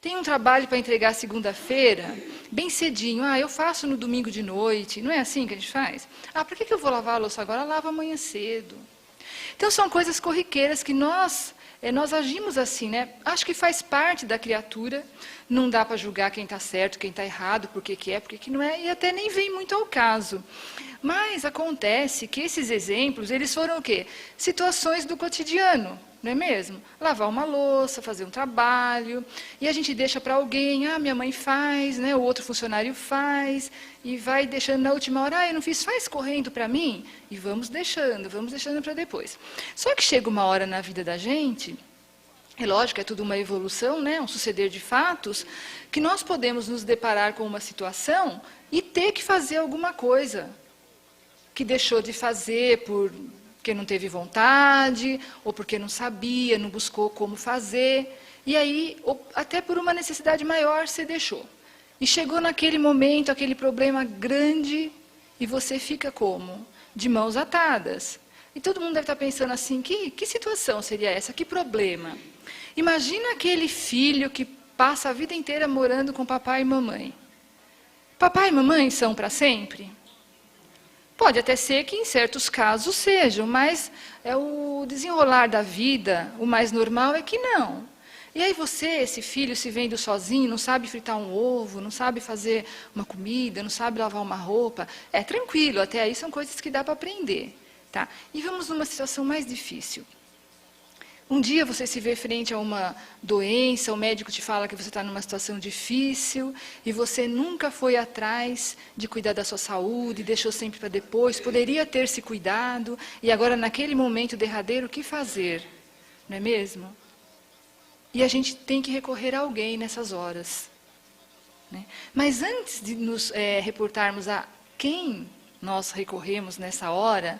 Tem um trabalho para entregar segunda-feira, bem cedinho. Ah, eu faço no domingo de noite. Não é assim que a gente faz? Ah, por que eu vou lavar a louça agora? Lavo amanhã cedo. Então, são coisas corriqueiras que nós agimos assim, né? Acho que faz parte da criatura. Não dá para julgar quem está certo, quem está errado, por que é, por que não é, e até nem vem muito ao caso. Mas acontece que esses exemplos, eles foram o quê? Situações do cotidiano, não é mesmo? Lavar uma louça, fazer um trabalho, e a gente deixa para alguém, ah, minha mãe faz, né? O outro funcionário faz, e vai deixando na última hora, ah, eu não fiz, faz correndo para mim, e vamos deixando para depois. Só que chega uma hora na vida da gente, é lógico, é tudo uma evolução, né? Um suceder de fatos, que nós podemos nos deparar com uma situação e ter que fazer alguma coisa que deixou de fazer porque não teve vontade, ou porque não sabia, não buscou como fazer, e aí, ou até por uma necessidade maior, você deixou. E chegou naquele momento, aquele problema grande, e você fica como? De mãos atadas. E todo mundo deve estar pensando assim, que situação seria essa? Que problema? Imagina aquele filho que passa a vida inteira morando com papai e mamãe. Papai e mamãe são para sempre? Pode até ser que em certos casos sejam, mas é o desenrolar da vida, o mais normal é que não. E aí você, esse filho, se vendo sozinho, não sabe fritar um ovo, não sabe fazer uma comida, não sabe lavar uma roupa, é tranquilo, até aí são coisas que dá para aprender. Tá? E vamos numa situação mais difícil. Um dia você se vê frente a uma doença, o médico te fala que você está numa situação difícil e você nunca foi atrás de cuidar da sua saúde, deixou sempre para depois, poderia ter se cuidado e agora naquele momento derradeiro, o que fazer? Não é mesmo? E a gente tem que recorrer a alguém nessas horas. Né? Mas antes de nos reportarmos a quem nós recorremos nessa hora,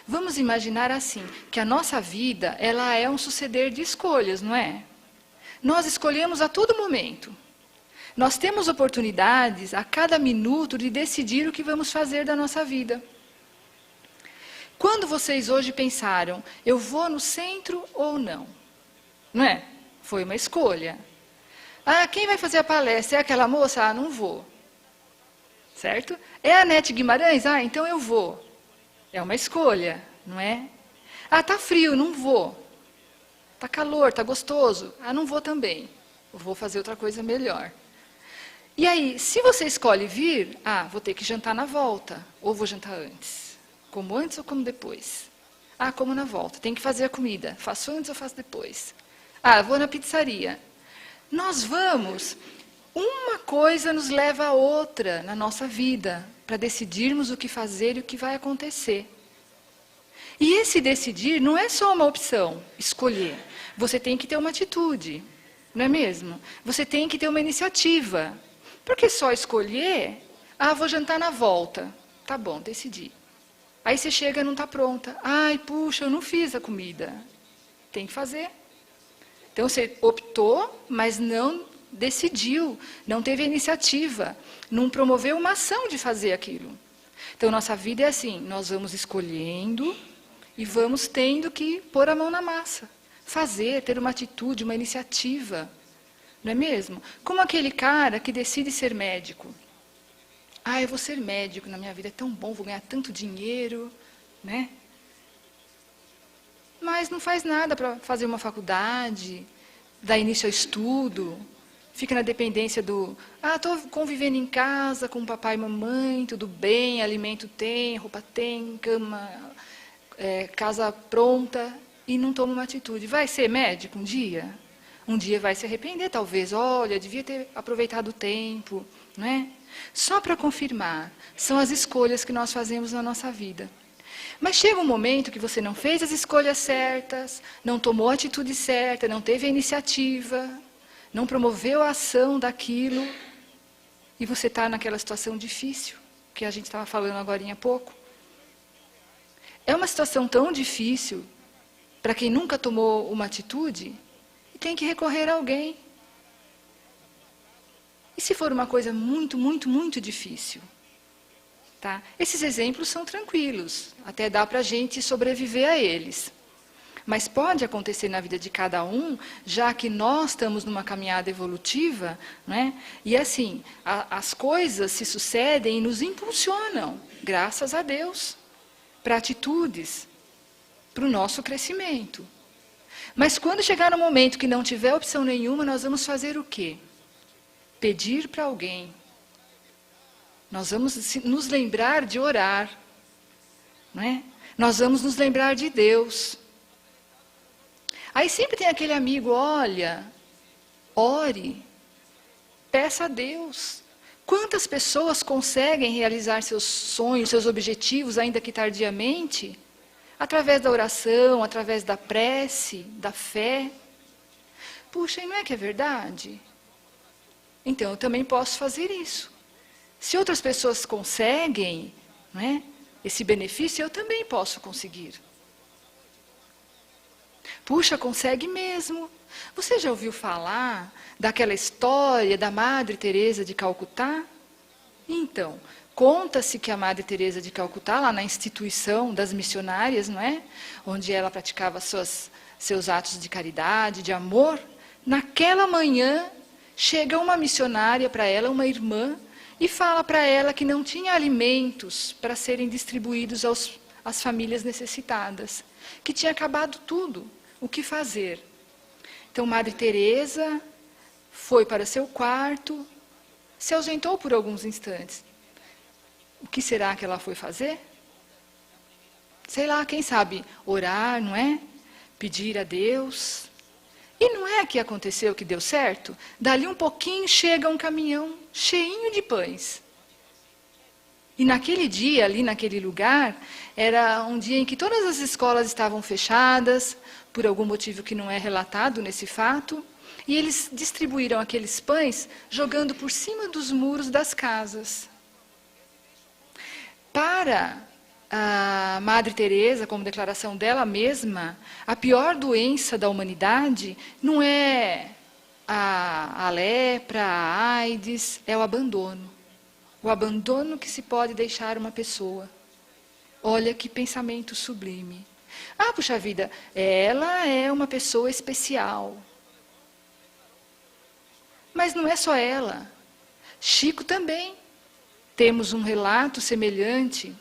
vamos imaginar assim, que a nossa vida, ela é um suceder de escolhas, não é? Nós escolhemos a todo momento. Nós temos oportunidades a cada minuto de decidir o que vamos fazer da nossa vida. Quando vocês hoje pensaram, eu vou no centro ou não? Não é? Foi uma escolha. Ah, quem vai fazer a palestra? É aquela moça? Ah, não vou. Certo? É a Nete Guimarães? Ah, então eu vou. É uma escolha, não é? Ah, tá frio, não vou. Tá calor, tá gostoso. Ah, não vou também. Eu vou fazer outra coisa melhor. E aí, se você escolhe vir, ah, vou ter que jantar na volta. Ou vou jantar antes. Como antes ou como depois? Ah, como na volta. Tem que fazer a comida. Faço antes ou faço depois? Ah, vou na pizzaria. Nós vamos... Uma coisa nos leva a outra na nossa vida, para decidirmos o que fazer e o que vai acontecer. E esse decidir não é só uma opção, escolher. Você tem que ter uma atitude, não é mesmo? Você tem que ter uma iniciativa. Porque só escolher, ah, vou jantar na volta. Tá bom, decidi. Aí você chega e não está pronta. Ai, puxa, eu não fiz a comida. Tem que fazer. Então você optou, mas não decidiu, não teve a iniciativa, não promoveu uma ação de fazer aquilo. Então, nossa vida é assim, nós vamos escolhendo e vamos tendo que pôr a mão na massa, fazer, ter uma atitude, uma iniciativa, não é mesmo? Como aquele cara que decide ser médico. Ah, eu vou ser médico, na minha vida é tão bom, vou ganhar tanto dinheiro, né? Mas não faz nada para fazer uma faculdade, dar início ao estudo, fica na dependência do... Ah, estou convivendo em casa com papai e mamãe, tudo bem, alimento tem, roupa tem, cama, casa pronta, e não toma uma atitude. Vai ser médico um dia? Um dia vai se arrepender, talvez. Olha, devia ter aproveitado o tempo, não é? Só para confirmar, são as escolhas que nós fazemos na nossa vida. Mas chega um momento que você não fez as escolhas certas, não tomou a atitude certa, não teve a iniciativa, não promoveu a ação daquilo, e você está naquela situação difícil, que a gente estava falando agora há pouco. É uma situação tão difícil, para quem nunca tomou uma atitude, e tem que recorrer a alguém. E se for uma coisa muito, muito, muito difícil? Tá? Esses exemplos são tranquilos, até dá para a gente sobreviver a eles. mas pode acontecer na vida de cada um, já que nós estamos numa caminhada evolutiva, né? E assim, as coisas se sucedem e nos impulsionam, graças a Deus, para atitudes, para o nosso crescimento. Mas quando chegar no momento que não tiver opção nenhuma, nós vamos fazer o quê? Pedir para alguém. Nós vamos nos lembrar de orar, não é? Nós vamos nos lembrar de Deus. Aí sempre tem aquele amigo, olha, ore, peça a Deus. Quantas pessoas conseguem realizar seus sonhos, seus objetivos, ainda que tardiamente? Através da oração, através da prece, da fé. Puxa, e não é que é verdade? Então, eu também posso fazer isso. Se outras pessoas conseguem, não é, esse benefício, eu também posso conseguir. Puxa, consegue mesmo. Você já ouviu falar daquela história da Madre Teresa de Calcutá? Então, conta-se que a Madre Teresa de Calcutá, lá na instituição das missionárias, não é? Onde ela praticava seus atos de caridade, de amor, naquela manhã chega uma missionária para ela, uma irmã, e fala para ela que não tinha alimentos para serem distribuídos às famílias necessitadas, que tinha acabado tudo. O que fazer? Então, Madre Teresa foi para seu quarto, se ausentou por alguns instantes. O que será que ela foi fazer? Sei lá, quem sabe orar, não é? Pedir a Deus. E não é que aconteceu que deu certo? Dali um pouquinho chega um caminhão cheinho de pães. E naquele dia, ali naquele lugar, era um dia em que todas as escolas estavam fechadas, por algum motivo que não é relatado nesse fato, e eles distribuíram aqueles pães jogando por cima dos muros das casas. Para a Madre Teresa, como declaração dela mesma, a pior doença da humanidade não é a lepra, a AIDS, é o abandono. O abandono que se pode deixar uma pessoa. Olha que pensamento sublime. Ah, puxa vida, ela é uma pessoa especial. Mas não é só ela. Chico também. Temos um relato semelhante,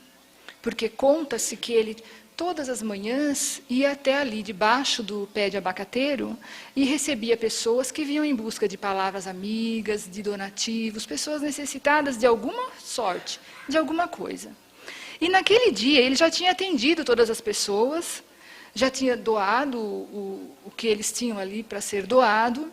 porque conta-se que ele, todas as manhãs, ia até ali, debaixo do pé de abacateiro, e recebia pessoas que vinham em busca de palavras amigas, de donativos, pessoas necessitadas de alguma sorte, de alguma coisa. E naquele dia ele já tinha atendido todas as pessoas, já tinha doado o que eles tinham ali para ser doado,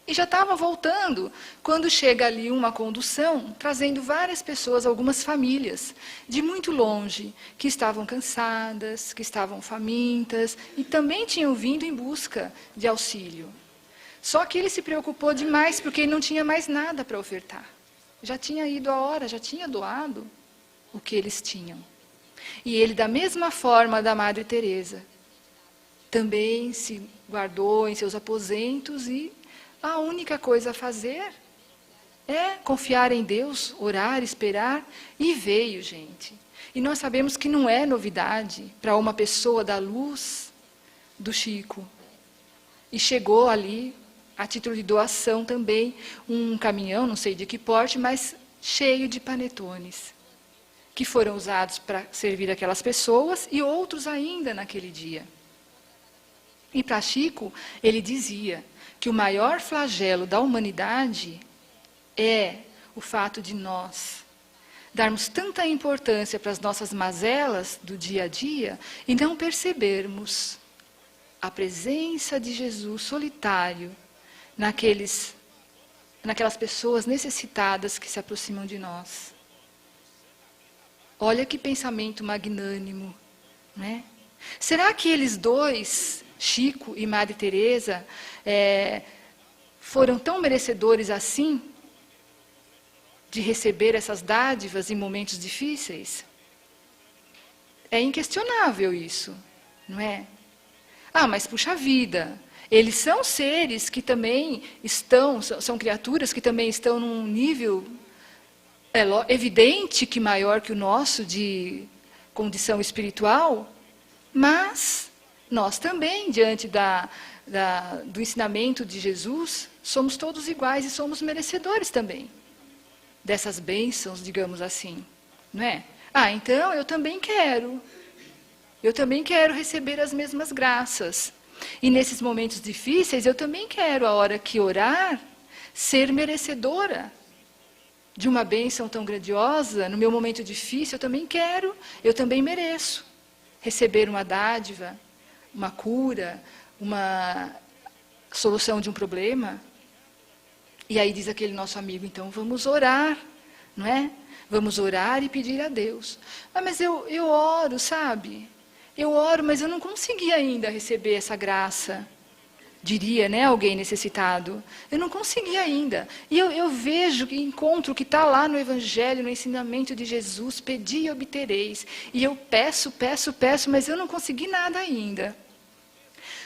e já estava voltando, quando chega ali uma condução, trazendo várias pessoas, algumas famílias, de muito longe, que estavam cansadas, que estavam famintas, e também tinham vindo em busca de auxílio. Só que ele se preocupou demais, porque ele não tinha mais nada para ofertar. Já tinha ido a hora, já tinha doado o que eles tinham. E ele, da mesma forma da Madre Teresa, também se guardou em seus aposentos e a única coisa a fazer é confiar em Deus, orar, esperar, e veio, gente. E nós sabemos que não é novidade para uma pessoa da luz do Chico. E chegou ali, a título de doação também, um caminhão, não sei de que porte, mas cheio de panetones, que foram usados para servir aquelas pessoas e outros ainda naquele dia. E para Chico, ele dizia que o maior flagelo da humanidade é o fato de nós darmos tanta importância para as nossas mazelas do dia a dia e não percebermos a presença de Jesus solitário naquelas pessoas necessitadas que se aproximam de nós. Olha que pensamento magnânimo, né? Será que eles dois, Chico e Madre Teresa, foram tão merecedores assim de receber essas dádivas em momentos difíceis? É inquestionável isso, não é? Ah, mas puxa vida, eles são seres que também são criaturas que também estão num nível evidente que maior que o nosso de condição espiritual, mas nós também, diante do ensinamento de Jesus, somos todos iguais e somos merecedores também dessas bênçãos, digamos assim, não é? Então eu também quero receber as mesmas graças. E nesses momentos difíceis, eu também quero, a hora que orar, ser merecedora de uma bênção tão grandiosa. No meu momento difícil, eu também mereço receber uma dádiva, uma cura, uma solução de um problema. E aí diz aquele nosso amigo, então vamos orar, não é? Vamos orar e pedir a Deus. Mas eu oro, sabe? Eu oro, mas eu não consegui ainda receber essa graça. Diria, né, alguém necessitado. Eu não consegui ainda. E eu vejo, encontro o que está lá no Evangelho, no ensinamento de Jesus, pedi e obtereis. E eu peço, mas eu não consegui nada ainda.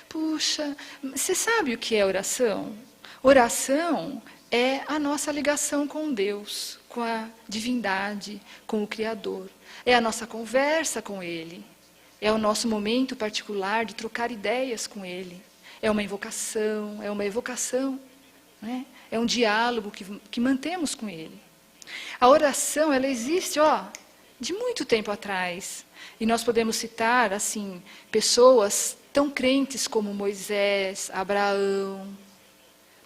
Puxa, você sabe o que é oração? Oração é a nossa ligação com Deus, com a divindade, com o Criador. É a nossa conversa com Ele. É o nosso momento particular de trocar ideias com Ele. É uma evocação, né? É um diálogo que mantemos com Ele. A oração, ela existe, de muito tempo atrás. E nós podemos citar, assim, pessoas tão crentes como Moisés, Abraão,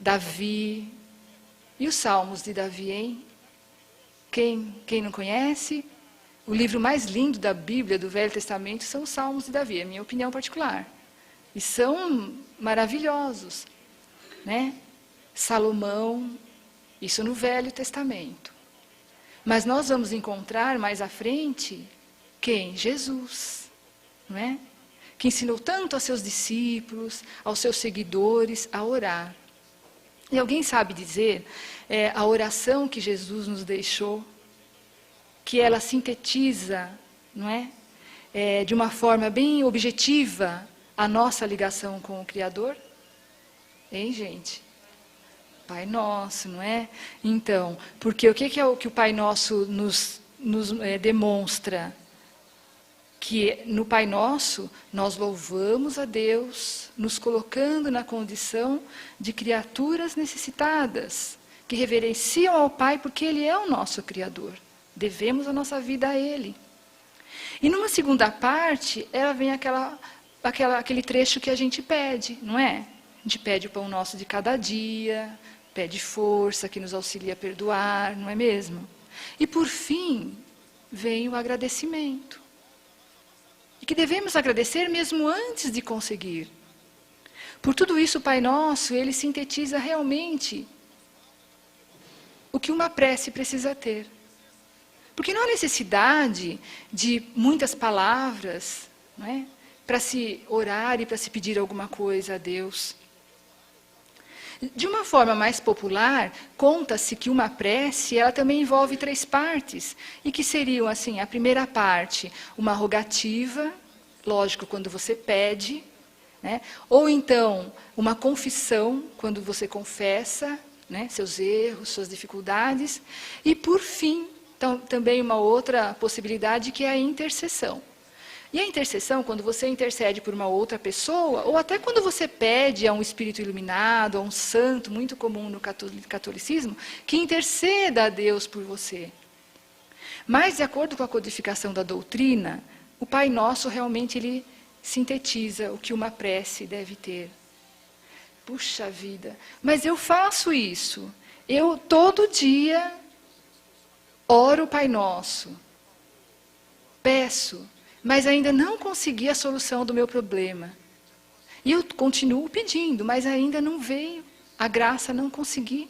Davi. E os Salmos de Davi, hein? Quem não conhece? O livro mais lindo da Bíblia, do Velho Testamento, são os Salmos de Davi, é a minha opinião particular. E são maravilhosos, né? Salomão, isso no Velho Testamento. Mas nós vamos encontrar mais à frente, quem? Jesus, não é? Que ensinou tanto aos seus discípulos, aos seus seguidores, a orar. E alguém sabe dizer a oração que Jesus nos deixou, que ela sintetiza, não é? De uma forma bem objetiva, a nossa ligação com o Criador? Hein, gente? Pai Nosso, não é? Então, porque o que é o que o Pai Nosso nos demonstra? Que no Pai Nosso, nós louvamos a Deus, nos colocando na condição de criaturas necessitadas, que reverenciam ao Pai porque Ele é o nosso Criador. Devemos a nossa vida a Ele. E numa segunda parte, ela vem aquele trecho que a gente pede, não é? A gente pede o pão nosso de cada dia, pede força que nos auxilia a perdoar, não é mesmo? E por fim, vem o agradecimento. E que devemos agradecer mesmo antes de conseguir. Por tudo isso, o Pai Nosso, ele sintetiza realmente o que uma prece precisa ter. Porque não há necessidade de muitas palavras, não é? Para se orar e para se pedir alguma coisa a Deus. De uma forma mais popular, conta-se que uma prece, ela também envolve 3 partes, e que seriam assim, a primeira parte, uma rogativa, lógico, quando você pede, né? Ou então, uma confissão, quando você confessa, né, seus erros, suas dificuldades, e por fim, então, também uma outra possibilidade que é a intercessão. E a intercessão, quando você intercede por uma outra pessoa, ou até quando você pede a um espírito iluminado, a um santo, muito comum no catolicismo, que interceda a Deus por você. Mas, de acordo com a codificação da doutrina, o Pai Nosso realmente ele sintetiza o que uma prece deve ter. Puxa vida, mas eu faço isso. Eu, todo dia, oro o Pai Nosso. Peço. Mas ainda não consegui a solução do meu problema. E eu continuo pedindo, mas ainda não veio. A graça não consegui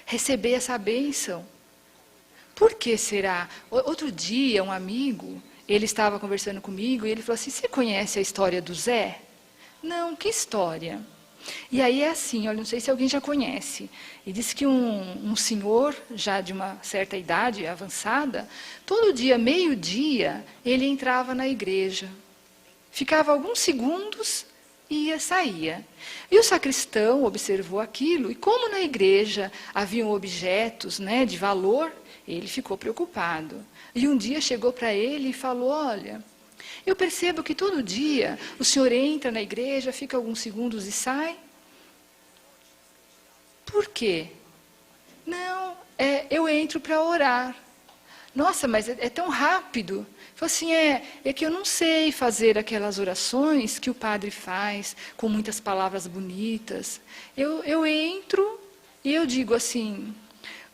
receber essa bênção. Por que será? Outro dia, um amigo, ele estava conversando comigo e ele falou assim, você conhece a história do Zé? Não, que história? E aí é assim, olha, não sei se alguém já conhece. E diz que um senhor, já de uma certa idade avançada, todo dia, meio-dia, ele entrava na igreja. Ficava alguns segundos e saía. E o sacristão observou aquilo, e como na igreja haviam objetos, né, de valor, ele ficou preocupado. E um dia chegou para ele e falou, olha, Eu percebo que todo dia o senhor entra na igreja, fica alguns segundos e sai. Por quê? Não, eu entro para orar. Nossa, mas é tão rápido. Falei assim, é que eu não sei fazer aquelas orações que o padre faz, com muitas palavras bonitas. Eu entro e eu digo assim,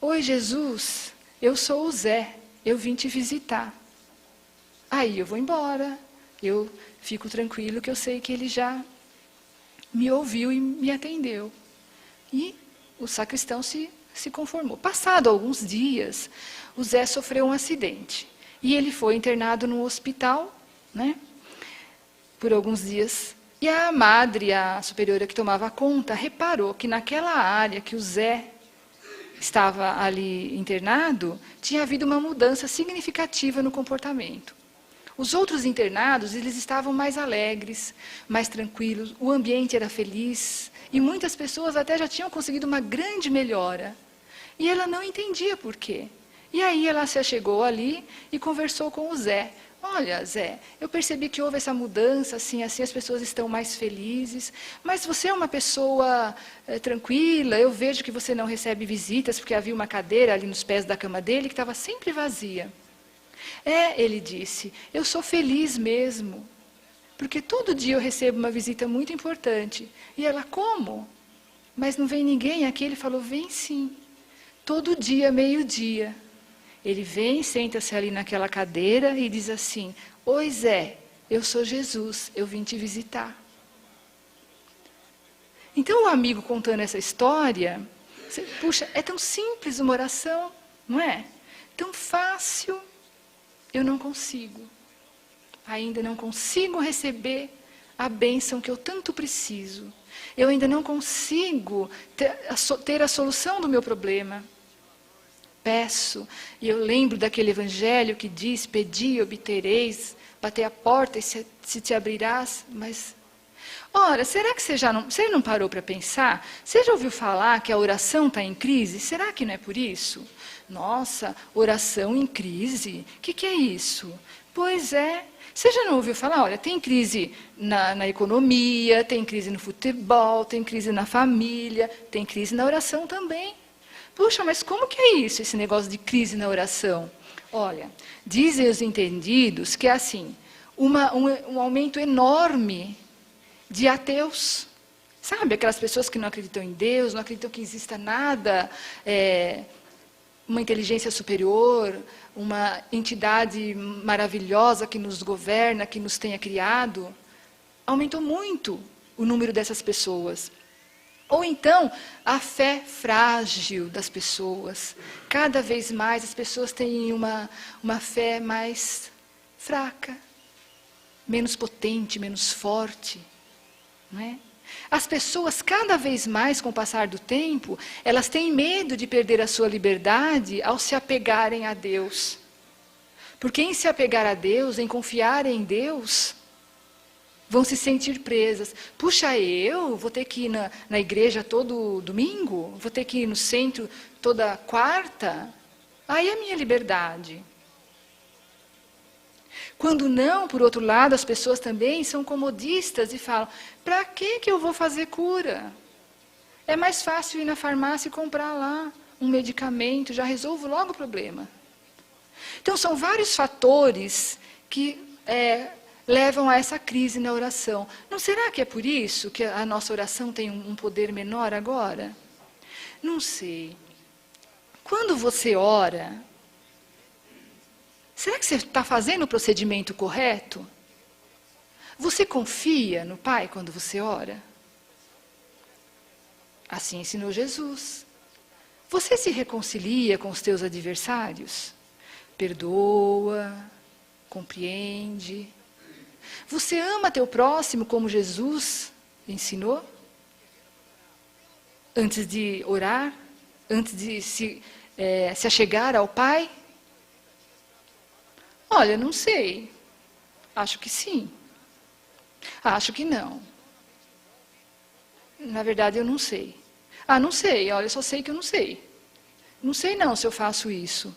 oi Jesus, eu sou o Zé, eu vim te visitar. Aí eu vou embora, eu fico tranquilo que eu sei que ele já me ouviu e me atendeu. E o sacristão se conformou. Passado alguns dias, o Zé sofreu um acidente. E ele foi internado no hospital, né, por alguns dias. E a madre, a superiora que tomava conta, reparou que naquela área que o Zé estava ali internado, tinha havido uma mudança significativa no comportamento. Os outros internados, eles estavam mais alegres, mais tranquilos, o ambiente era feliz, e muitas pessoas até já tinham conseguido uma grande melhora. E ela não entendia por quê. E aí ela se achegou ali e conversou com o Zé. Olha, Zé, eu percebi que houve essa mudança, assim, as pessoas estão mais felizes, mas você é uma pessoa tranquila, eu vejo que você não recebe visitas, porque havia uma cadeira ali nos pés da cama dele que estava sempre vazia. Ele disse, eu sou feliz mesmo, porque todo dia eu recebo uma visita muito importante. E ela, como? Mas não vem ninguém aqui? Ele falou, vem sim, todo dia, meio-dia. Ele vem, senta-se ali naquela cadeira e diz assim, oi Zé, eu sou Jesus, eu vim te visitar. Então o amigo contando essa história, puxa, é tão simples uma oração, não é? Tão fácil, eu não consigo. Ainda não consigo receber a bênção que eu tanto preciso. Eu ainda não consigo ter a solução do meu problema. Peço, e eu lembro daquele evangelho que diz, pedi e obtereis, bater a porta e se te abrirás, mas... Ora, será que você não parou para pensar? Você já ouviu falar que a oração está em crise? Será que não é por isso? Nossa, oração em crise? O que é isso? Pois é. Você já não ouviu falar? Olha, tem crise na economia, tem crise no futebol, tem crise na família, tem crise na oração também. Puxa, mas como que é isso, esse negócio de crise na oração? Olha, dizem os entendidos que é assim, um aumento enorme de ateus. Sabe, aquelas pessoas que não acreditam em Deus, não acreditam que exista nada, uma inteligência superior, uma entidade maravilhosa que nos governa, que nos tenha criado. Aumentou muito o número dessas pessoas. Ou então, a fé frágil das pessoas. Cada vez mais as pessoas têm uma fé mais fraca, menos potente, menos forte. Não é? As pessoas, cada vez mais, com o passar do tempo, elas têm medo de perder a sua liberdade ao se apegarem a Deus. Porque em se apegar a Deus, em confiar em Deus, vão se sentir presas. Puxa, eu vou ter que ir na igreja todo domingo? Vou ter que ir no centro toda quarta? Aí é a minha liberdade. Quando não, por outro lado, as pessoas também são comodistas e falam, para que eu vou fazer cura? É mais fácil ir na farmácia e comprar lá um medicamento, já resolvo logo o problema. Então, são vários fatores que levam a essa crise na oração. Não será que é por isso que a nossa oração tem um poder menor agora? Não sei. Quando você ora, será que você está fazendo o procedimento correto? Você confia no Pai quando você ora? Assim ensinou Jesus. Você se reconcilia com os teus adversários? Perdoa, compreende. Você ama teu próximo como Jesus ensinou? Antes de orar? Antes de se achegar ao Pai? Olha, não sei. Acho que sim. Acho que não. Na verdade, eu não sei. Não sei. Olha, eu só sei que eu não sei. Não sei não se eu faço isso.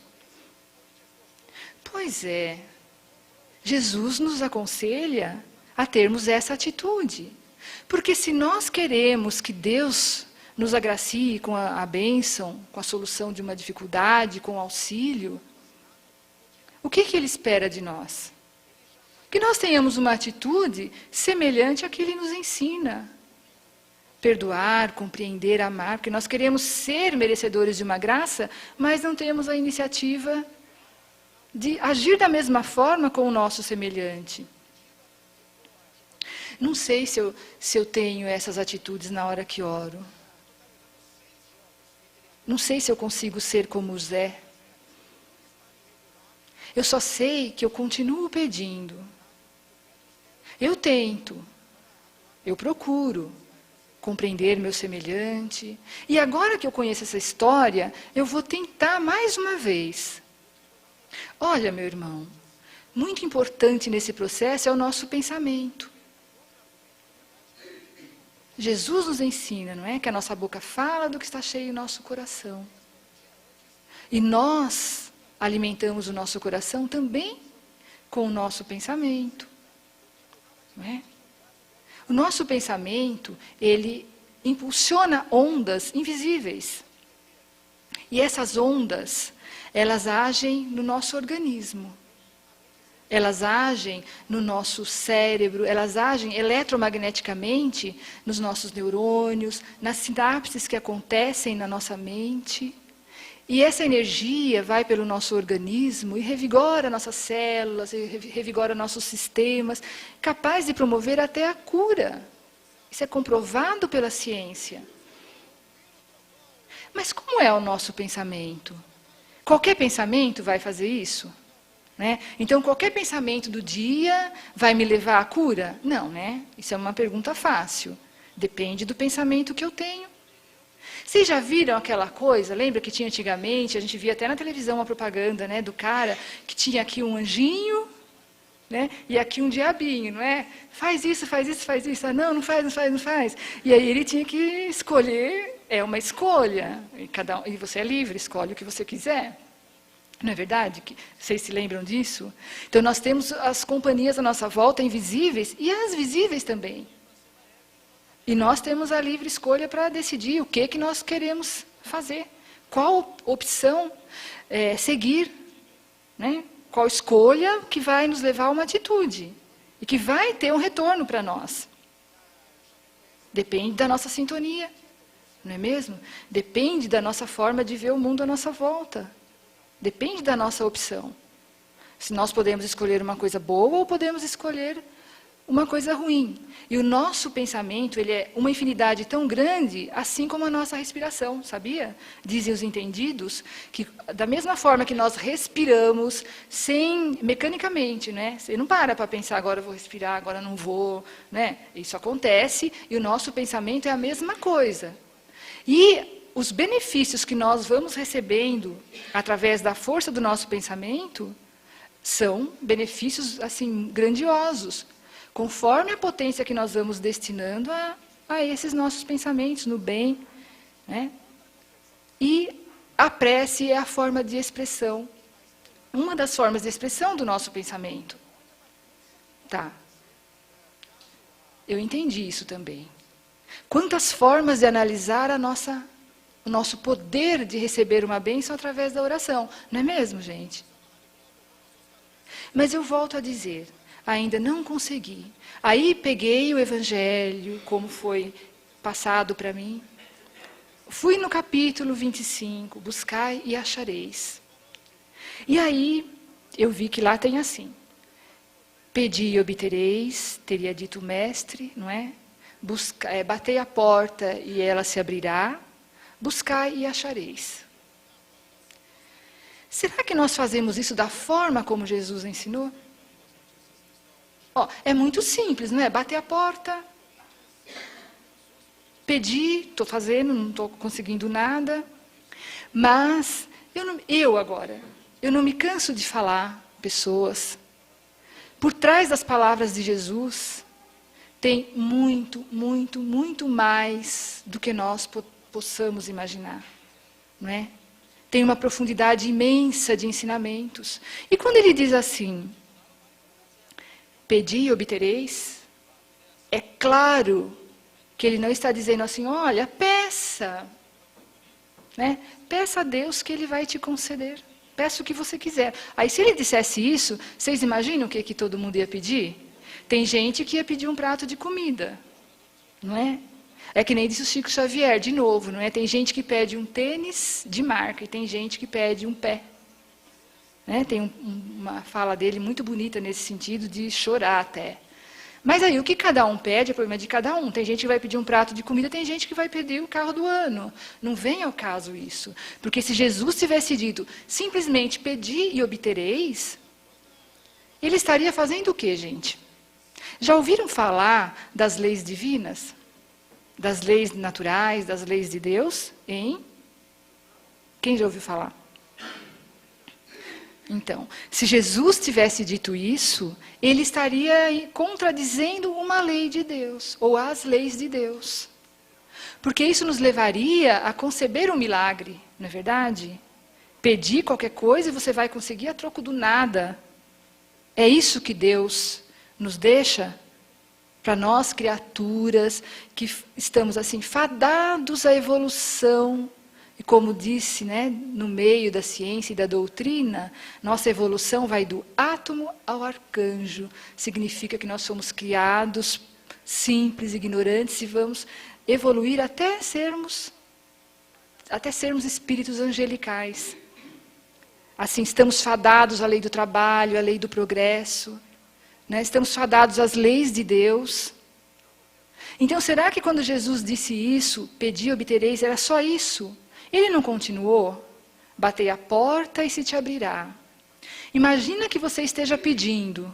Pois é. Jesus nos aconselha a termos essa atitude. Porque se nós queremos que Deus nos agracie com a bênção, com a solução de uma dificuldade, com o auxílio, o que Ele espera de nós? Que nós tenhamos uma atitude semelhante à que Ele nos ensina. Perdoar, compreender, amar, porque nós queremos ser merecedores de uma graça, mas não temos a iniciativa de agir da mesma forma com o nosso semelhante. Não sei se eu tenho essas atitudes na hora que oro. Não sei se eu consigo ser como Zé. Eu só sei que eu continuo pedindo. Eu tento, eu procuro compreender meu semelhante. E agora que eu conheço essa história, eu vou tentar mais uma vez. Olha, meu irmão, muito importante nesse processo é o nosso pensamento. Jesus nos ensina, não é? Que a nossa boca fala do que está cheio o nosso coração. E nós alimentamos o nosso coração também com o nosso pensamento. Não é? O nosso pensamento, ele impulsiona ondas invisíveis. E essas ondas, elas agem no nosso organismo. Elas agem no nosso cérebro, elas agem eletromagneticamente nos nossos neurônios, nas sinapses que acontecem na nossa mente. E essa energia vai pelo nosso organismo e revigora nossas células, revigora nossos sistemas, capaz de promover até a cura. Isso é comprovado pela ciência. Mas como é o nosso pensamento? Qualquer pensamento vai fazer isso? Né? Então, qualquer pensamento do dia vai me levar à cura? Não, né? Isso é uma pergunta fácil. Depende do pensamento que eu tenho. Vocês já viram aquela coisa? Lembra que tinha antigamente, a gente via até na televisão uma propaganda, né, do cara que tinha aqui um anjinho, né, e aqui um diabinho, não é? Faz isso, faz isso, faz isso. Ah, não, não faz, não faz, não faz. E aí ele tinha que escolher, é uma escolha. E você é livre, escolhe o que você quiser. Não é verdade? Vocês se lembram disso? Então nós temos as companhias à nossa volta, invisíveis, e as visíveis também. E nós temos a livre escolha para decidir o que nós queremos fazer. Qual opção seguir. Né? Qual escolha que vai nos levar a uma atitude. E que vai ter um retorno para nós. Depende da nossa sintonia. Não é mesmo? Depende da nossa forma de ver o mundo à nossa volta. Depende da nossa opção. Se nós podemos escolher uma coisa boa ou podemos escolher uma coisa ruim. E o nosso pensamento, ele é uma infinidade tão grande, assim como a nossa respiração, sabia? Dizem os entendidos que da mesma forma que nós respiramos mecanicamente, né? Você não para pensar, agora eu vou respirar, agora não vou, né? Isso acontece e o nosso pensamento é a mesma coisa. E os benefícios que nós vamos recebendo através da força do nosso pensamento são benefícios assim grandiosos, conforme a potência que nós vamos destinando a esses nossos pensamentos, no bem. Né? E a prece é a forma de expressão, uma das formas de expressão do nosso pensamento. Tá. Eu entendi isso também. Quantas formas de analisar o nosso poder de receber uma bênção através da oração. Não é mesmo, gente? Mas eu volto a dizer, ainda não consegui. Aí peguei o Evangelho, como foi passado para mim. Fui no capítulo 25, buscai e achareis. E aí eu vi que lá tem assim. Pedi e obtereis, teria dito o mestre, não é? Batei a porta e ela se abrirá. Buscai e achareis. Será que nós fazemos isso da forma como Jesus ensinou? É muito simples, não é? Bater a porta, pedir, estou fazendo, não estou conseguindo nada. Mas eu não me canso de falar, pessoas. Por trás das palavras de Jesus, tem muito, muito, muito mais do que nós possamos imaginar. Não é? Tem uma profundidade imensa de ensinamentos. E quando ele diz assim, pedi e obtereis, é claro que ele não está dizendo assim, olha, peça. Né? Peça a Deus que Ele vai te conceder. Peça o que você quiser. Aí se ele dissesse isso, vocês imaginam o que todo mundo ia pedir? Tem gente que ia pedir um prato de comida. Não é? É que nem disse o Chico Xavier, de novo, não é? Tem gente que pede um tênis de marca e tem gente que pede um pé. Né? Tem uma fala dele muito bonita nesse sentido, de chorar até. Mas aí o que cada um pede é problema de cada um. Tem gente que vai pedir um prato de comida, tem gente que vai pedir o carro do ano. Não vem ao caso isso. Porque se Jesus tivesse dito, simplesmente pedi e obtereis, ele estaria fazendo o quê, gente? Já ouviram falar das leis divinas? Das leis naturais, das leis de Deus? Hein? Quem já ouviu falar? Então, se Jesus tivesse dito isso, ele estaria contradizendo uma lei de Deus, ou as leis de Deus. Porque isso nos levaria a conceber um milagre, não é verdade? Pedir qualquer coisa e você vai conseguir a troco do nada. É isso que Deus nos deixa para nós, criaturas, que estamos assim, fadados à evolução. E como disse, né, no meio da ciência e da doutrina, nossa evolução vai do átomo ao arcanjo. Significa que nós somos criados simples, ignorantes, e vamos evoluir até sermos espíritos angelicais. Assim, estamos fadados à lei do trabalho, à lei do progresso. Né, estamos fadados às leis de Deus. Então, será que quando Jesus disse isso, pedi e obtereis, era só isso? Ele não continuou? Batei a porta e se te abrirá. Imagina que você esteja pedindo.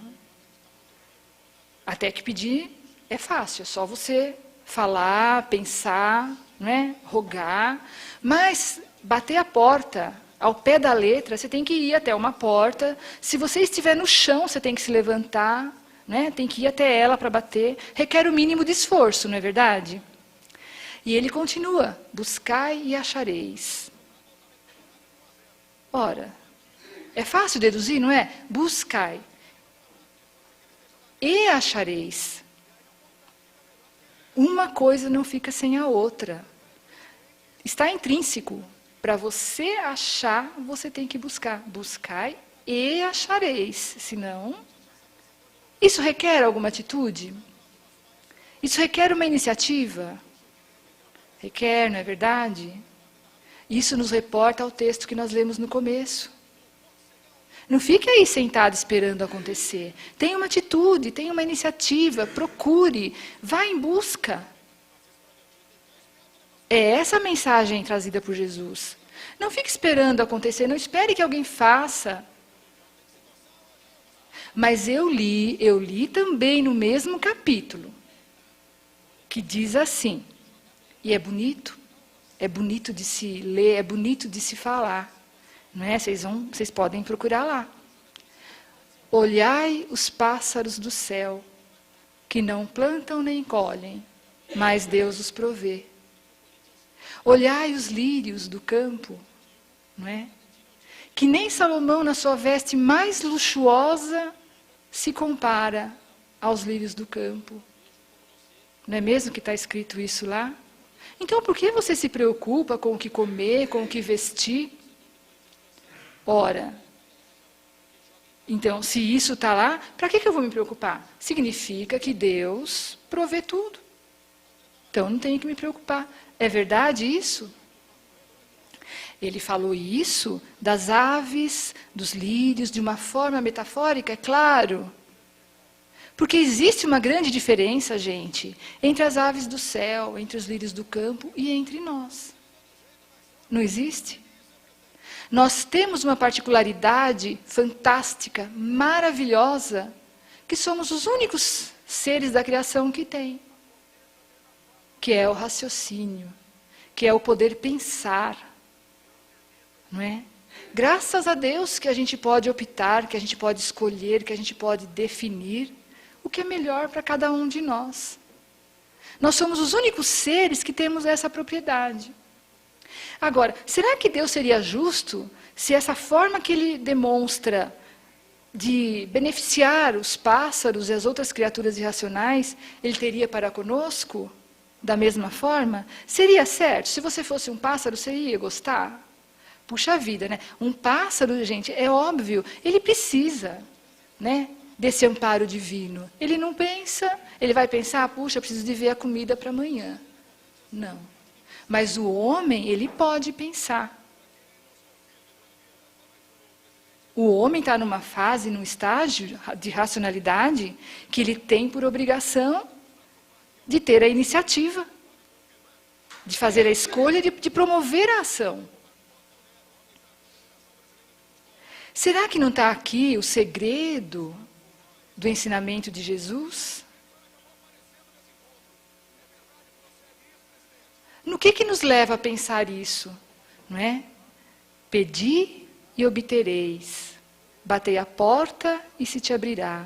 Até que pedir é fácil, é só você falar, pensar, né? Rogar. Mas bater a porta, ao pé da letra, você tem que ir até uma porta. Se você estiver no chão, você tem que se levantar, né? Tem que ir até ela para bater. Requer o mínimo de esforço, não é verdade? E ele continua, buscai e achareis. Ora, é fácil deduzir, não é? Buscai e achareis. Uma coisa não fica sem a outra. Está intrínseco. Para você achar, você tem que buscar. Buscai e achareis. Senão, isso requer alguma atitude? Isso requer uma iniciativa? Requer, não é verdade? Isso nos reporta ao texto que nós lemos no começo. Não fique aí sentado esperando acontecer. Tenha uma atitude, tenha uma iniciativa, procure, vá em busca. É essa a mensagem trazida por Jesus. Não fique esperando acontecer, não espere que alguém faça. Mas eu li também no mesmo capítulo, que diz assim. E é bonito de se ler, é bonito de se falar. Não é? Vocês podem procurar lá. Olhai os pássaros do céu, que não plantam nem colhem, mas Deus os provê. Olhai os lírios do campo, não é? Que nem Salomão, na sua veste mais luxuosa, se compara aos lírios do campo. Não é mesmo que está escrito isso lá? Então, por que você se preocupa com o que comer, com o que vestir? Ora, então, se isso está lá, para que eu vou me preocupar? Significa que Deus provê tudo. Então, não tenho que me preocupar. É verdade isso? Ele falou isso das aves, dos lírios, de uma forma metafórica, é claro. Porque existe uma grande diferença, gente, entre as aves do céu, entre os lírios do campo e entre nós. Não existe? Nós temos uma particularidade fantástica, maravilhosa, que somos os únicos seres da criação que tem. Que é o raciocínio, que é o poder pensar. Não é? Graças a Deus que a gente pode optar, que a gente pode escolher, que a gente pode definir o que é melhor para cada um de nós. Nós somos os únicos seres que temos essa propriedade. Agora, será que Deus seria justo se essa forma que Ele demonstra de beneficiar os pássaros e as outras criaturas irracionais, ele teria para conosco da mesma forma? Seria certo? Se você fosse um pássaro, você ia gostar? Puxa vida, né? Um pássaro, gente, é óbvio, ele precisa, né, desse amparo divino. Ele não pensa, ele vai pensar, puxa, preciso de ver a comida para amanhã. Não. Mas o homem, ele pode pensar. O homem está numa fase, num estágio de racionalidade, que ele tem por obrigação de ter a iniciativa, de fazer a escolha, de promover a ação. Será que não está aqui o segredo do ensinamento de Jesus? No que nos leva a pensar isso? Não é? Pedi e obtereis. Batei a porta e se te abrirá.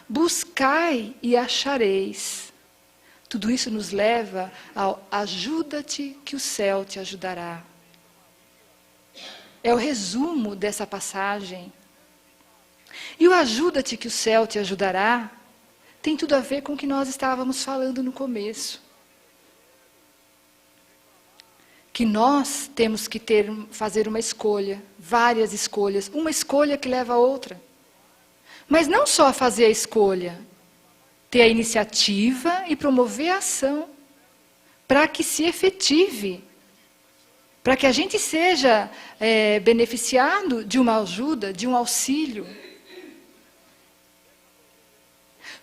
Buscai e achareis. Tudo isso nos leva ao ajuda-te que o céu te ajudará. É o resumo dessa passagem. E o ajuda-te que o céu te ajudará tem tudo a ver com o que nós estávamos falando no começo. Que nós temos que fazer uma escolha, várias escolhas, uma escolha que leva a outra. Mas não só fazer a escolha, ter a iniciativa e promover a ação, para que se efetive, para que a gente seja beneficiado de uma ajuda, de um auxílio.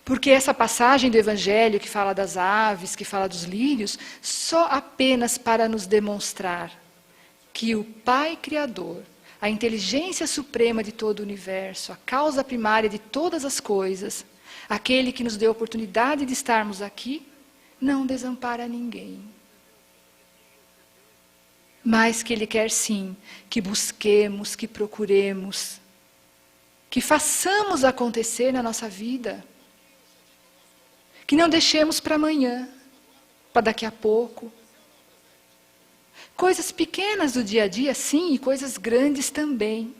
Porque essa passagem do Evangelho que fala das aves, que fala dos lírios, só apenas para nos demonstrar que o Pai Criador, a inteligência suprema de todo o universo, a causa primária de todas as coisas, aquele que nos deu a oportunidade de estarmos aqui, não desampara ninguém. Mas que Ele quer sim que busquemos, que procuremos, que façamos acontecer na nossa vida. Que não deixemos para amanhã, para daqui a pouco. Coisas pequenas do dia a dia, sim, e coisas grandes também.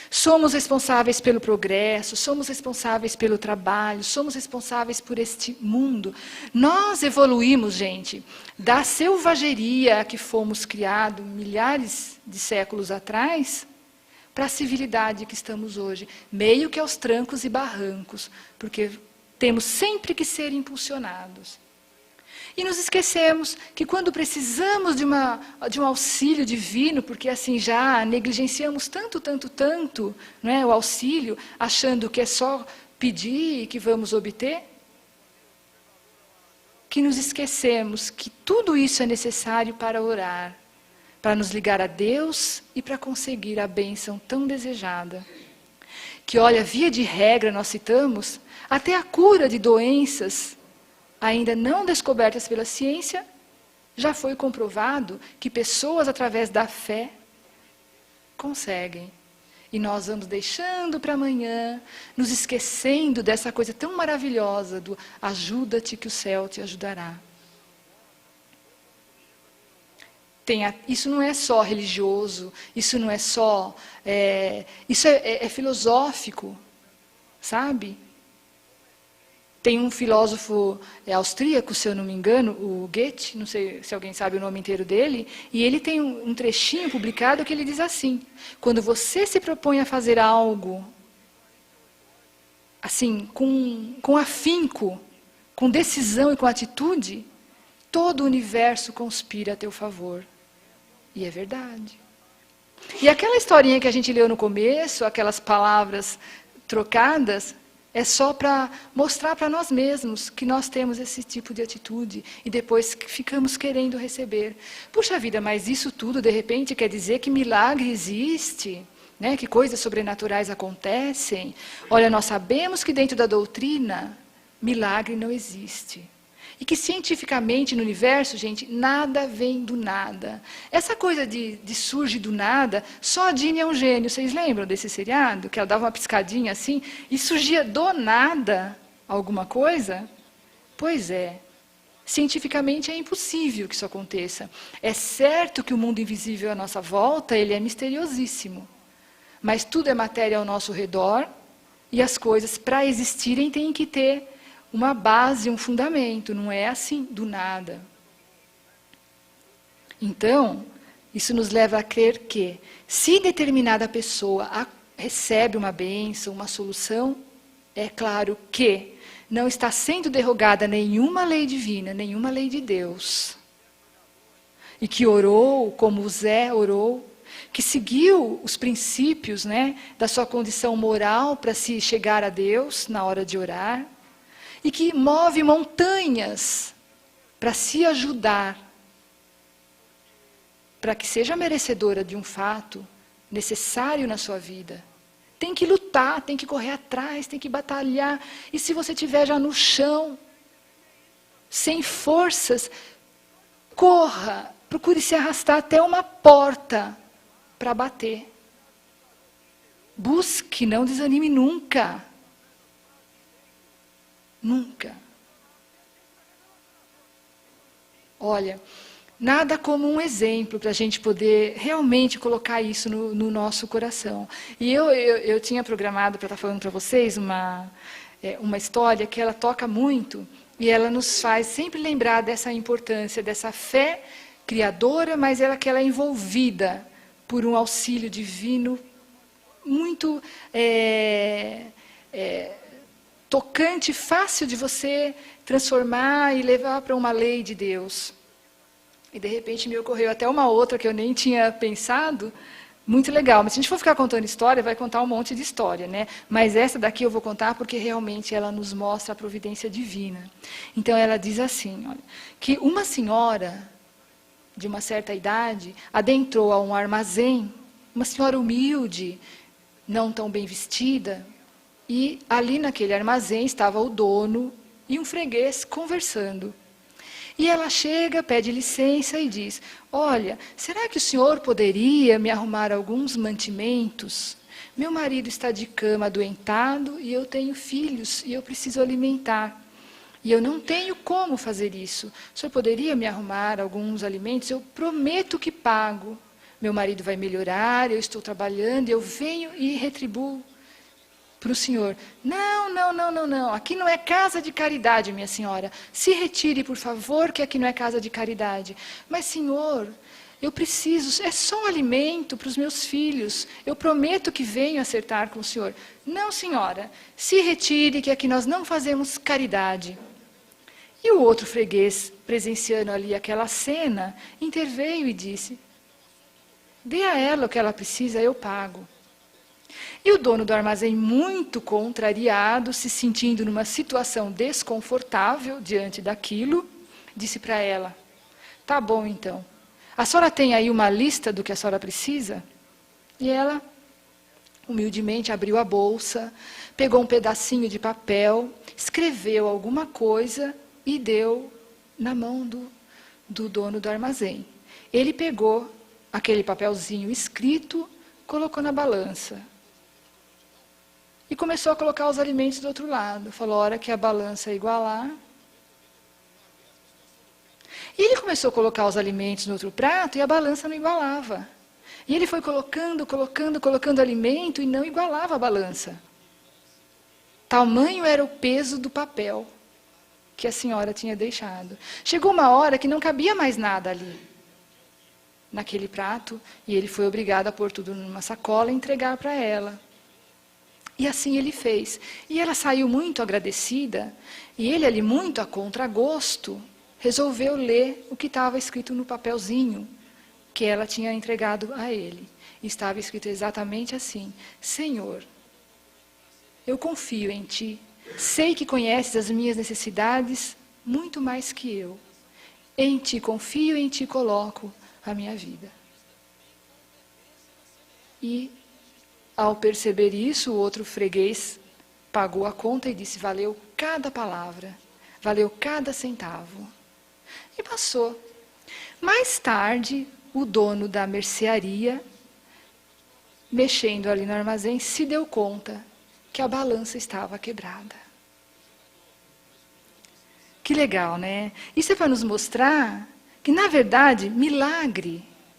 Somos responsáveis pelo progresso, somos responsáveis pelo trabalho, somos responsáveis por este mundo. Nós evoluímos, gente, da selvageria a que fomos criados milhares de séculos atrás, para a civilidade que estamos hoje, meio que aos trancos e barrancos, porque temos sempre que ser impulsionados. E nos esquecemos que quando precisamos de um auxílio divino, porque assim já negligenciamos tanto, né, o auxílio, achando que é só pedir e que vamos obter, que nos esquecemos que tudo isso é necessário para orar, para nos ligar a Deus e para conseguir a bênção tão desejada. Que, olha, via de regra nós citamos, até a cura de doenças ainda não descobertas pela ciência, já foi comprovado que pessoas, através da fé, conseguem. E nós vamos deixando para amanhã, nos esquecendo dessa coisa tão maravilhosa do ajuda-te que o céu te ajudará. Isso não é só religioso, isso não é só... isso é filosófico, sabe? Tem um filósofo austríaco, se eu não me engano, o Goethe, não sei se alguém sabe o nome inteiro dele, e ele tem um trechinho publicado que ele diz assim: quando você se propõe a fazer algo, assim, com afinco, com decisão e com atitude, todo o universo conspira a teu favor. E é verdade. E aquela historinha que a gente leu no começo, aquelas palavras trocadas, é só para mostrar para nós mesmos que nós temos esse tipo de atitude e depois ficamos querendo receber. Puxa vida, mas isso tudo de repente quer dizer que milagre existe, né? Que coisas sobrenaturais acontecem. Olha, nós sabemos que dentro da doutrina milagre não existe. E que cientificamente no universo, gente, nada vem do nada. Essa coisa de surge do nada, só a Dini é um gênio. Vocês lembram desse seriado? Que ela dava uma piscadinha assim e surgia do nada alguma coisa? Pois é. Cientificamente é impossível que isso aconteça. É certo que o mundo invisível à nossa volta, ele é misteriosíssimo. Mas tudo é matéria ao nosso redor, E as coisas, para existirem, têm que ter uma base, um fundamento. Não é assim, do nada. Então, isso nos leva a crer que, se determinada pessoa recebe uma bênção, uma solução, é claro que não está sendo derrogada nenhuma lei divina, nenhuma lei de Deus. E que orou como Zé orou, que seguiu os princípios, né, da sua condição moral para se chegar a Deus na hora de orar, e que move montanhas para se ajudar, para que seja merecedora de um fato necessário na sua vida. Tem que lutar, tem que correr atrás, tem que batalhar. E se você estiver já no chão, sem forças, corra, procure se arrastar até uma porta para bater. Busque, não desanime nunca. Nunca. Olha, nada como um exemplo para a gente poder realmente colocar isso no nosso coração. E eu tinha programado para estar falando para vocês uma história que ela toca muito e ela nos faz sempre lembrar dessa importância, dessa fé criadora, mas que ela é envolvida por um auxílio divino muito tocante, fácil de você transformar e levar para uma lei de Deus. E de repente me ocorreu até uma outra que eu nem tinha pensado, muito legal. Mas se a gente for ficar contando história, vai contar um monte de história, né? Mas essa daqui eu vou contar porque realmente ela nos mostra a providência divina. Então ela diz assim, olha, que uma senhora de uma certa idade adentrou a um armazém, uma senhora humilde, não tão bem vestida, e ali naquele armazém estava o dono e um freguês conversando. E ela chega, pede licença e diz, olha, será que o senhor poderia me arrumar alguns mantimentos? Meu marido está de cama adoentado e eu tenho filhos e eu preciso alimentar. E eu não tenho como fazer isso. O senhor poderia me arrumar alguns alimentos? Eu prometo que pago. Meu marido vai melhorar, eu estou trabalhando, eu venho e retribuo para o senhor. Não. Aqui não é casa de caridade, minha senhora. Se retire, por favor, que aqui não é casa de caridade. Mas, senhor, eu preciso, é só um alimento para os meus filhos. Eu prometo que venho acertar com o senhor. Não, senhora, se retire, que aqui nós não fazemos caridade. E o outro freguês, presenciando ali aquela cena, interveio e disse, dê a ela o que ela precisa, eu pago. E o dono do armazém, muito contrariado, se sentindo numa situação desconfortável diante daquilo, disse para ela, tá bom então, a senhora tem aí uma lista do que a senhora precisa? E ela, humildemente, abriu a bolsa, pegou um pedacinho de papel, escreveu alguma coisa e deu na mão do dono do armazém. Ele pegou aquele papelzinho escrito, colocou na balança. E começou a colocar os alimentos do outro lado. Falou, a hora que a balança igualar. E ele começou a colocar os alimentos no outro prato e a balança não igualava. E ele foi colocando alimento e não igualava a balança. Tamanho era o peso do papel que a senhora tinha deixado. Chegou uma hora que não cabia mais nada ali, naquele prato, e ele foi obrigado a pôr tudo numa sacola e entregar para ela. E assim ele fez. E ela saiu muito agradecida, e ele ali muito a contragosto, resolveu ler o que estava escrito no papelzinho que ela tinha entregado a ele. E estava escrito exatamente assim, Senhor, eu confio em Ti, sei que conheces as minhas necessidades muito mais que eu. Em Ti confio, em Ti coloco a minha vida. E ao perceber isso, o outro freguês pagou a conta e disse, valeu cada palavra, valeu cada centavo. E passou. Mais tarde, o dono da mercearia, mexendo ali no armazém, se deu conta que a balança estava quebrada. Que legal, né? Isso é para nos mostrar que, na verdade,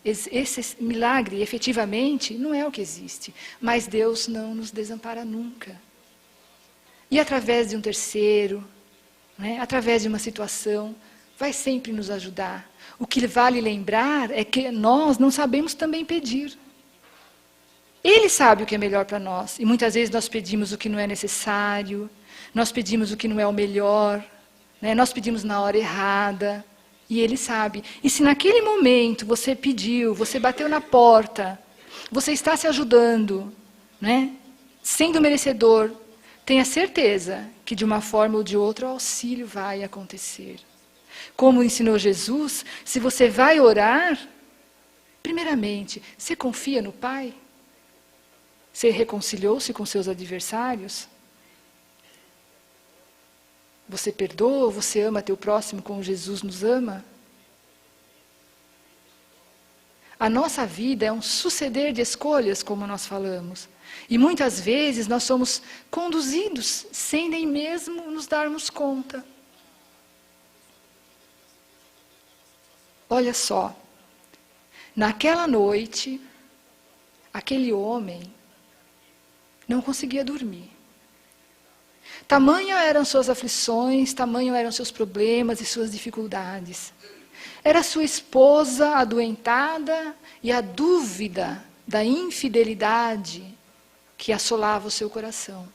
esse milagre, efetivamente, não é o que existe. Mas Deus não nos desampara nunca. E através de um terceiro, né, através de uma situação, vai sempre nos ajudar. O que vale lembrar é que nós não sabemos também pedir. Ele sabe o que é melhor para nós. E muitas vezes nós pedimos o que não é necessário, nós pedimos o que não é o melhor, né, nós pedimos na hora errada. E Ele sabe. E se naquele momento você pediu, você bateu na porta, você está se ajudando, né, sendo merecedor, tenha certeza que de uma forma ou de outra o auxílio vai acontecer. Como ensinou Jesus, se você vai orar, primeiramente, você confia no Pai? Você reconciliou-se com seus adversários? Você perdoa, você ama teu próximo como Jesus nos ama? A nossa vida é um suceder de escolhas, como nós falamos. E muitas vezes nós somos conduzidos sem nem mesmo nos darmos conta. Olha só, naquela noite, aquele homem não conseguia dormir. Tamanho eram suas aflições, tamanho eram seus problemas e suas dificuldades. Era sua esposa adoentada e a dúvida da infidelidade que assolava o seu coração.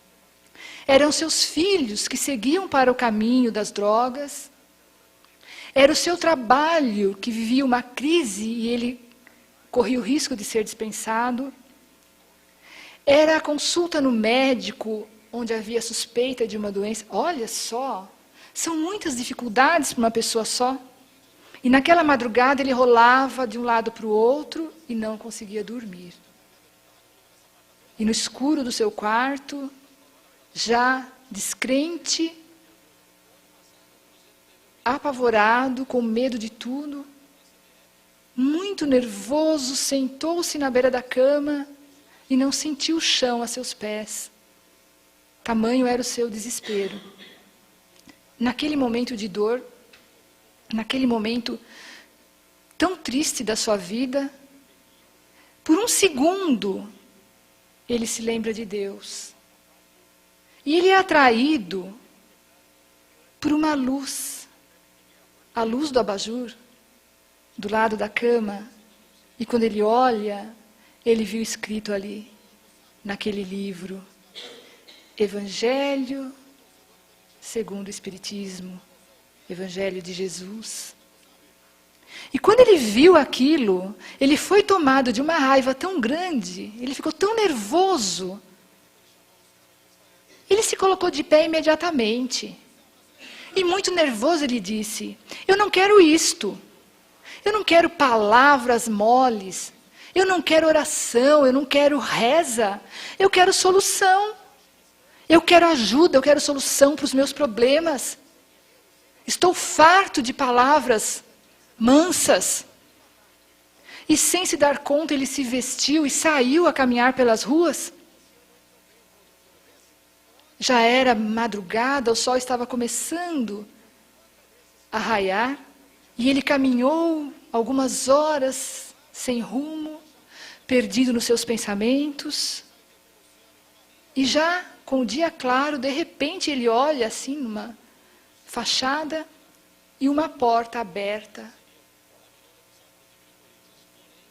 Eram seus filhos que seguiam para o caminho das drogas. Era o seu trabalho que vivia uma crise e ele corria o risco de ser dispensado. Era a consulta no médico onde havia suspeita de uma doença. Olha só, são muitas dificuldades para uma pessoa só. E naquela madrugada ele rolava de um lado para o outro e não conseguia dormir. E no escuro do seu quarto, já descrente, apavorado, com medo de tudo, muito nervoso, sentou-se na beira da cama e não sentiu o chão a seus pés. Tamanho era o seu desespero. Naquele momento de dor, naquele momento tão triste da sua vida, por um segundo, ele se lembra de Deus. E ele é atraído por uma luz, a luz do abajur, do lado da cama. E quando ele olha, ele viu escrito ali, naquele livro, Evangelho segundo o Espiritismo, Evangelho de Jesus. E quando ele viu aquilo, ele foi tomado de uma raiva tão grande, ele ficou tão nervoso. Ele se colocou de pé imediatamente. E muito nervoso ele disse, eu não quero isto. Eu não quero palavras moles. Eu não quero oração, eu não quero reza. Eu quero solução. Eu quero ajuda, eu quero solução para os meus problemas. Estou farto de palavras mansas. E sem se dar conta, ele se vestiu e saiu a caminhar pelas ruas. Já era madrugada, o sol estava começando a raiar. E ele caminhou algumas horas sem rumo, perdido nos seus pensamentos. E já com o dia claro, de repente ele olha assim numa fachada e uma porta aberta.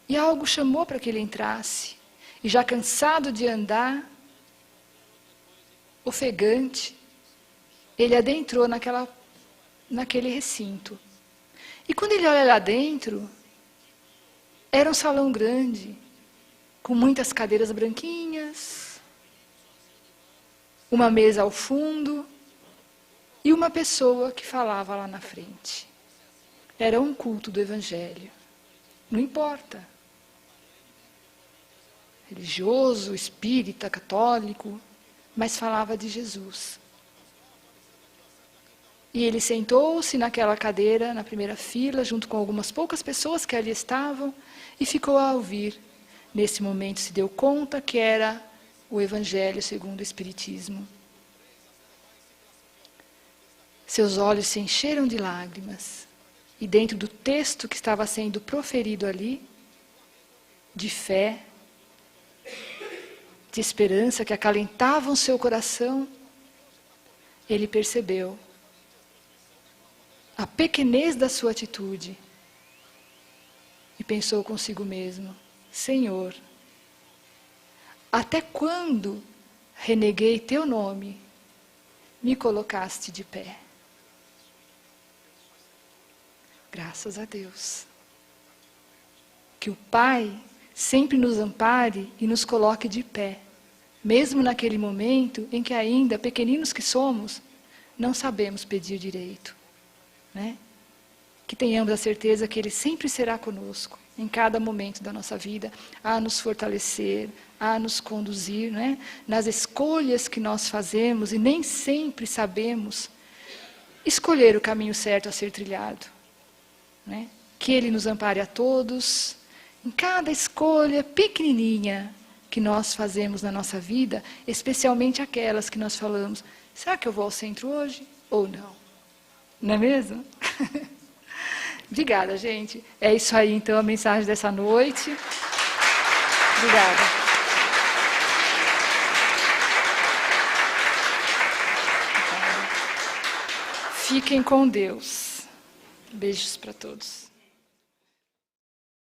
E algo chamou para que ele entrasse. E já cansado de andar, ofegante, ele adentrou naquele recinto. E quando ele olha lá dentro, era um salão grande, com muitas cadeiras branquinhas, uma mesa ao fundo e uma pessoa que falava lá na frente. Era um culto do Evangelho. Não importa. Religioso, espírita, católico, mas falava de Jesus. E ele sentou-se naquela cadeira, na primeira fila, junto com algumas poucas pessoas que ali estavam, e ficou a ouvir. Nesse momento se deu conta que era o Evangelho segundo o Espiritismo. Seus olhos se encheram de lágrimas. E dentro do texto que estava sendo proferido ali, de fé, de esperança, que acalentavam seu coração, ele percebeu a pequenez da sua atitude e pensou consigo mesmo: Senhor, até quando reneguei teu nome, me colocaste de pé? Graças a Deus. Que o Pai sempre nos ampare e nos coloque de pé, mesmo naquele momento em que ainda, pequeninos que somos, não sabemos pedir direito, né? Que tenhamos a certeza que Ele sempre será conosco, em cada momento da nossa vida, a nos fortalecer, a nos conduzir, né? Nas escolhas que nós fazemos e nem sempre sabemos escolher o caminho certo a ser trilhado, né? Que Ele nos ampare a todos, em cada escolha pequenininha que nós fazemos na nossa vida, especialmente aquelas que nós falamos: será que eu vou ao centro hoje ou não? Não é mesmo? Obrigada, gente. É isso aí, então, a mensagem dessa noite. Obrigada. Fiquem com Deus. Beijos para todos.